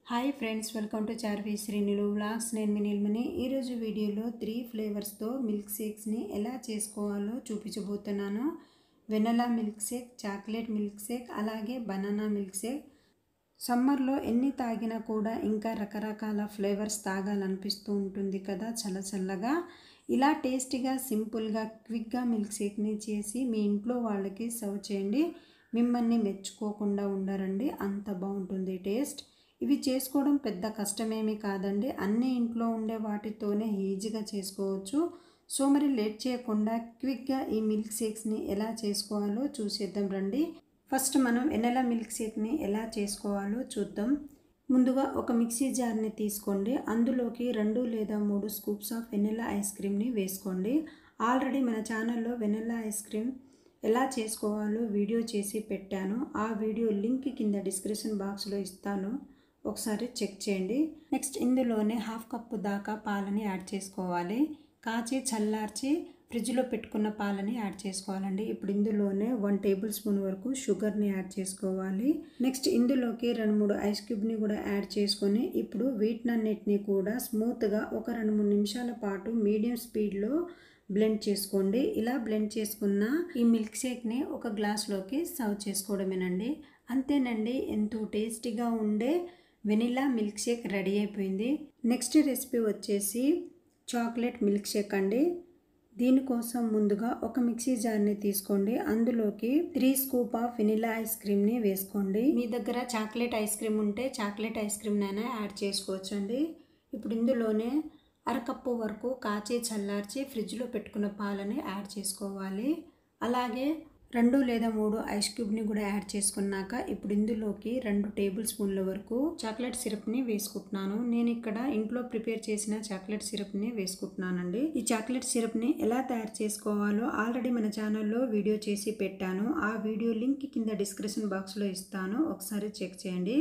Hi friends, welcome to Charvi శ్రీనిలు vlogs. నేను మీ నీల్మని. ఈరోజు వీడియోలో 3 ఫ్లేవర్స్తో మిల్క్ షేక్స్ని ఎలా చేసుకోవాలో చూపించబోతున్నాను. Vanilla milk shake, chocolate milk shake, అలాగే బనానా మిల్క్ షేక్. సమ్మర్లో ఎన్ని తాగినా కూడా ఇంకా రకరకాల ఫ్లేవర్స్ తాగాలనిపిస్తూ ఉంటుంది కదా, చల్లగా. ఇలా టేస్టీగా, సింపుల్గా, క్విక్గా మిల్క్ షేక్ని చేసి మీ ఇంట్లో వాళ్ళకి సర్వ్ చేయండి. మిమ్మల్ని మెచ్చుకోకుండా ఉండరండి, అంత బాగుంటుంది టేస్ట్. ఇవి చేసుకోవడం పెద్ద కష్టమేమీ కాదండి. అన్ని ఇంట్లో ఉండే వాటితోనే ఈజీగా చేసుకోవచ్చు. సో మరి లేట్ చేయకుండా క్విక్గా ఈ మిల్క్ షేక్స్ని ఎలా చేసుకోవాలో చూసేద్దాం రండి. ఫస్ట్ మనం వెనిలా మిల్క్ షేక్ని ఎలా చేసుకోవాలో చూద్దాం. ముందుగా ఒక మిక్సీ జార్ని తీసుకోండి. అందులోకి 2 లేదా 3 స్కూప్స్ ఆఫ్ వెనిలా ఐస్ క్రీమ్ని వేసుకోండి. ఆల్రెడీ మన ఛానల్లో వెనిలా ఐస్ క్రీమ్ ఎలా చేసుకోవాలో వీడియో చేసి పెట్టాను. ఆ వీడియో లింక్ కింద డిస్క్రిప్షన్ బాక్స్లో ఇస్తాను, ఒకసారి చెక్ చేయండి. నెక్స్ట్ ఇందులోనే 1/2 కప్పు దాకా పాలని యాడ్ చేసుకోవాలి. కాచి చల్లార్చి ఫ్రిడ్జ్లో పెట్టుకున్న పాలని యాడ్ చేసుకోవాలండి. ఇప్పుడు ఇందులోనే 1 టేబుల్ స్పూన్ వరకు షుగర్ని యాడ్ చేసుకోవాలి. నెక్స్ట్ ఇందులోకి 2-3 ఐస్ క్యూబ్ని కూడా యాడ్ చేసుకొని ఇప్పుడు వీటినన్నిటిని కూడా స్మూత్గా ఒక 2-3 నిమిషాల పాటు మీడియం స్పీడ్లో బ్లెండ్ చేసుకోండి. ఇలా బ్లెండ్ చేసుకున్న ఈ మిల్క్ షేక్ని ఒక గ్లాస్లోకి సర్వ్ చేసుకోవడమేనండి. అంతేనండి, ఎంతో టేస్టీగా ఉండే వెనిలా మిల్క్ షేక్ రెడీ అయిపోయింది. నెక్స్ట్ రెసిపీ వచ్చేసి చాక్లెట్ మిల్క్ షేక్ అండి. దీనికోసం ముందుగా ఒక మిక్సీ జార్ని తీసుకోండి. అందులోకి 3 స్కూప్ ఆఫ్ వెనిలా ఐస్ క్రీమ్ని వేసుకోండి. మీ దగ్గర చాక్లెట్ ఐస్ క్రీమ్ ఉంటే చాక్లెట్ ఐస్ క్రీమ్నైనా యాడ్ చేసుకోవచ్చండి. ఇప్పుడు ఇందులోనే 1/2 కప్పు వరకు కాచి చల్లార్చి ఫ్రిడ్జ్లో పెట్టుకున్న పాలని యాడ్ చేసుకోవాలి. అలాగే 2 లేదా 3 ఐస్ క్యూబ్ని కూడా యాడ్ చేసుకున్నాక ఇప్పుడు ఇందులోకి 2 టేబుల్ స్పూన్ల వరకు చాక్లెట్ సిరప్ని వేసుకుంటున్నాను. నేను ఇక్కడ ఇంట్లో ప్రిపేర్ చేసిన చాక్లెట్ సిరప్ని వేసుకుంటున్నానండి. ఈ చాక్లెట్ సిరప్ని ఎలా తయారు చేసుకోవాలో ఆల్రెడీ మన ఛానల్లో వీడియో చేసి పెట్టాను. ఆ వీడియో లింక్ కింద డిస్క్రిప్షన్ బాక్స్లో ఇస్తాను, ఒకసారి చెక్ చేయండి.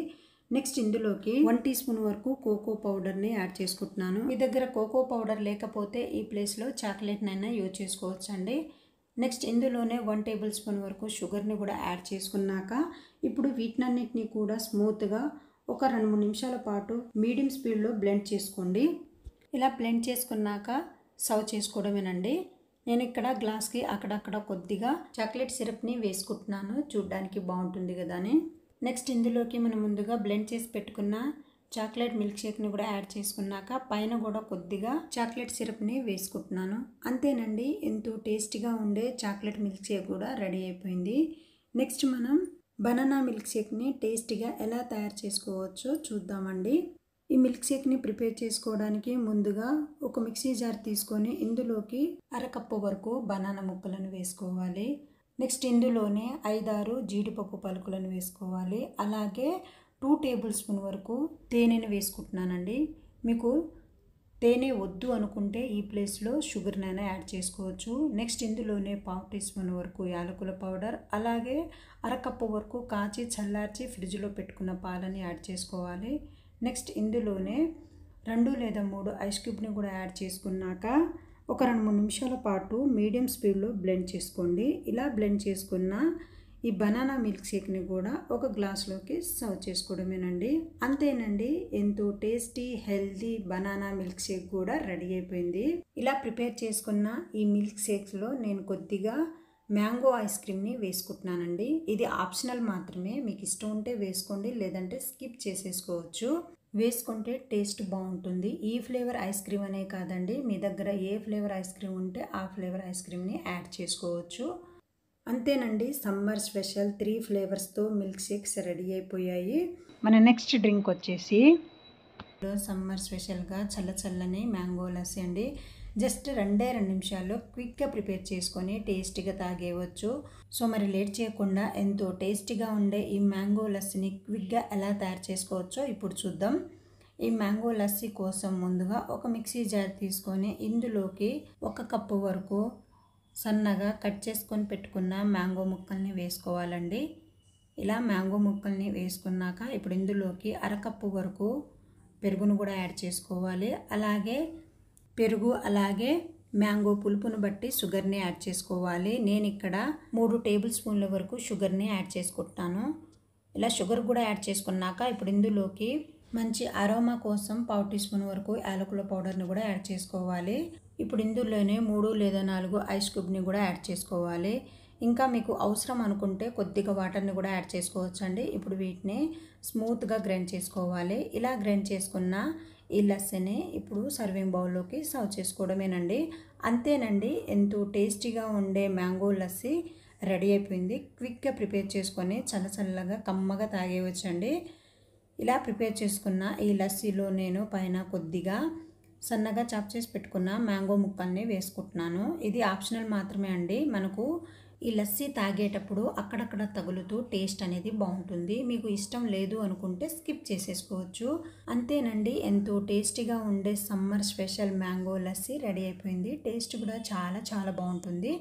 నెక్స్ట్ ఇందులోకి 1 టీ స్పూన్ వరకు కోకో పౌడర్ని యాడ్ చేసుకుంటున్నాను. మీ దగ్గర కోకో పౌడర్ లేకపోతే ఈ ప్లేస్లో చాక్లెట్నైనా యూజ్ చేసుకోవచ్చండి. నెక్స్ట్ ఇందులోనే 1 టేబుల్ స్పూన్ వరకు షుగర్ని కూడా యాడ్ చేసుకున్నాక ఇప్పుడు వీటినన్నిటిని కూడా స్మూత్గా ఒక 2-3 నిమిషాల పాటు మీడియం స్పీడ్లో బ్లెండ్ చేసుకోండి. ఇలా బ్లెండ్ చేసుకున్నాక సర్వ్ చేసుకోవడమేనండి. నేను ఇక్కడ గ్లాస్కి అక్కడక్కడ కొద్దిగా చాక్లెట్ సిరప్ని వేసుకుంటున్నాను, చూడ్డానికి బాగుంటుంది కదా అని. నెక్స్ట్ ఇందులోకి మనం ముందుగా బ్లెండ్ చేసి పెట్టుకున్న చాక్లెట్ మిల్క్ షేక్ని కూడా యాడ్ చేసుకున్నాక పైన కూడా కొద్దిగా చాక్లెట్ సిరప్ని వేసుకుంటున్నాను. అంతేనండి, ఎంతో టేస్టీగా ఉండే చాక్లెట్ మిల్క్ షేక్ కూడా రెడీ అయిపోయింది. నెక్స్ట్ మనం బనానా మిల్క్ షేక్ని టేస్టీగా ఎలా తయారు చేసుకోవచ్చో చూద్దామండి. ఈ మిల్క్ షేక్ని ప్రిపేర్ చేసుకోవడానికి ముందుగా ఒక మిక్సీ జార్ తీసుకొని ఇందులోకి 1/2 కప్పు వరకు బనానా ముక్కలను వేసుకోవాలి. నెక్స్ట్ ఇందులోనే 5-6 జీడిపప్పు పలుకులను వేసుకోవాలి. అలాగే 2 టేబుల్ స్పూన్ వరకు తేనెను వేసుకుంటున్నానండి. మీకు తేనె వద్దు అనుకుంటే ఈ ప్లేస్లో షుగర్నైనా యాడ్ చేసుకోవచ్చు. నెక్స్ట్ ఇందులోనే 1/2 టీ స్పూన్ వరకు యాలకుల పౌడర్, అలాగే 1/2 కప్పు వరకు కాచి చల్లార్చి ఫ్రిడ్జ్లో పెట్టుకున్న పాలని యాడ్ చేసుకోవాలి. నెక్స్ట్ ఇందులోనే 2 లేదా 3 ఐస్ క్యూబ్ని కూడా యాడ్ చేసుకున్నాక ఒక 2-3 నిమిషాల పాటు మీడియం స్పీడ్లో బ్లెండ్ చేసుకోండి. ఇలా బ్లెండ్ చేసుకున్న ఈ బనానా మిల్క్ షేక్ని కూడా ఒక గ్లాస్లోకి సర్వ్ చేసుకోవడమేనండి. అంతేనండి, ఎంతో tasty healthy banana milk shake కూడా రెడీ అయిపోయింది. ఇలా ప్రిపేర్ చేసుకున్న ఈ మిల్క్ షేక్స్లో నేను కొద్దిగా మ్యాంగో ఐస్ క్రీమ్ని వేసుకుంటున్నానండి. ఇది ఆప్షనల్ మాత్రమే, మీకు ఇష్టం ఉంటే వేసుకోండి, లేదంటే స్కిప్ చేసేసుకోవచ్చు. వేసుకుంటే టేస్ట్ బాగుంటుంది. ఈ ఫ్లేవర్ ఐస్ క్రీమ్ అనే కాదండి, మీ దగ్గర ఏ ఫ్లేవర్ ఐస్ క్రీమ్ ఉంటే ఆ ఫ్లేవర్ ఐస్ క్రీమ్ని యాడ్ చేసుకోవచ్చు. అంతేనండి, సమ్మర్ స్పెషల్ 3 ఫ్లేవర్స్తో మిల్క్ షేక్స్ రెడీ అయిపోయాయి. మన నెక్స్ట్ డ్రింక్ వచ్చేసి సమ్మర్ స్పెషల్గా చల్లని మ్యాంగో లస్సీ అండి. జస్ట్ 2 నిమిషాల్లో క్విక్గా ప్రిపేర్ చేసుకొని టేస్టీగా తాగేయవచ్చు. సో మరి లేట్ చేయకుండా ఎంతో టేస్టీగా ఉండే ఈ మ్యాంగో లస్సీని క్విక్గా ఎలా తయారు చేసుకోవచ్చో ఇప్పుడు చూద్దాం. ఈ మ్యాంగో లస్సీ కోసం ముందుగా ఒక మిక్సీ జార్ తీసుకొని ఇందులోకి 1 కప్పు వరకు సన్నగా కట్ చేసుకొని పెట్టుకున్న మ్యాంగో ముక్కల్ని వేసుకోవాలండి. ఇలా మ్యాంగో ముక్కల్ని వేసుకున్నాక ఇప్పుడు ఇందులోకి 1/2 కప్పు వరకు పెరుగును కూడా యాడ్ చేసుకోవాలి. అలాగే పెరుగు అలాగే మ్యాంగో పులుపును బట్టి షుగర్ని యాడ్ చేసుకోవాలి. నేను ఇక్కడ 3 టేబుల్ స్పూన్ల వరకు షుగర్ని యాడ్ చేసుకుంటాను. ఇలా షుగర్ కూడా యాడ్ చేసుకున్నాక ఇప్పుడు ఇందులోకి మంచి అరోమా కోసం పావు టీ స్పూన్ వరకు యాలకుల పౌడర్ని కూడా యాడ్ చేసుకోవాలి. ఇప్పుడు ఇందులోనే 3 లేదా 4 ఐస్ క్యూబ్ని కూడా యాడ్ చేసుకోవాలి. ఇంకా మీకు అవసరం అనుకుంటే కొద్దిగా వాటర్ని కూడా యాడ్ చేసుకోవచ్చండి. ఇప్పుడు వీటిని స్మూత్గా గ్రైండ్ చేసుకోవాలి. ఇలా గ్రైండ్ చేసుకున్న ఈ లస్సీని ఇప్పుడు సర్వింగ్ బౌల్లోకి సర్వ్ చేసుకోవడమేనండి. అంతేనండి, ఎంతో టేస్టీగా ఉండే మ్యాంగో లస్సీ రెడీ అయిపోయింది. క్విక్గా ప్రిపేర్ చేసుకొని చల్లచల్లగా కమ్మగా తాగేయవచ్చండి. ఇలా ప్రిపేర్ చేసుకున్న ఈ లస్సీలో నేను పైన కొద్దిగా సన్నగా చాప్ చేసి పెట్టుకున్న మ్యాంగో ముక్కల్ని వేసుకుంటున్నాను. ఇది ఆప్షనల్ మాత్రమే అండి. మనకు ఈ లస్సీ తాగేటప్పుడు అక్కడక్కడ తగులుతూ టేస్ట్ అనేది బాగుంటుంది. మీకు ఇష్టం లేదు అనుకుంటే స్కిప్ చేసేసుకోవచ్చు. అంతేనండి, ఎంతో టేస్టీగా ఉండే summer special mango lassi ready అయిపోయింది. టేస్ట్ కూడా చాలా చాలా బాగుంటుంది.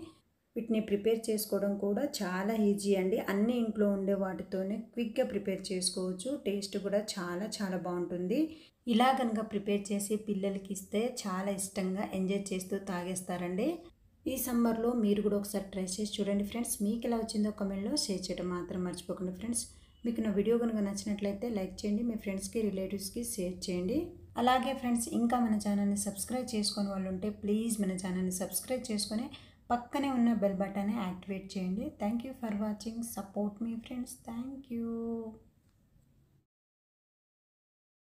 వీటిని ప్రిపేర్ చేసుకోవడం కూడా చాలా ఈజీ అండి. అన్ని ఇంట్లో ఉండే వాటితోనే క్విక్గా ప్రిపేర్ చేసుకోవచ్చు. టేస్ట్ కూడా చాలా చాలా బాగుంటుంది. ఇలా కనుక ప్రిపేర్ చేసి పిల్లలకి ఇస్తే చాలా ఇష్టంగా ఎంజాయ్ చేస్తూ తాగేస్తారండి. ఈ సమ్మర్లో మీరు కూడా ఒకసారి ట్రై చేసి చూడండి ఫ్రెండ్స్. మీకు ఎలా వచ్చిందో కామెంట్లో షేర్ చేయడం మాత్రం మర్చిపోకండి ఫ్రెండ్స్. మీకు నా వీడియో కనుక నచ్చినట్లయితే లైక్ చేయండి, మీ ఫ్రెండ్స్కి రిలేటివ్స్కి షేర్ చేయండి. అలాగే ఫ్రెండ్స్, ఇంకా మన ఛానల్ని సబ్స్క్రైబ్ చేసుకొని వాళ్ళు ఉంటే ప్లీజ్ మన ఛానల్ని సబ్స్క్రైబ్ చేసుకొని పక్కనే ఉన్న బెల్ బటన్ని యాక్టివేట్ చేయండి. Thank you for watching. Support me friends. Thank you.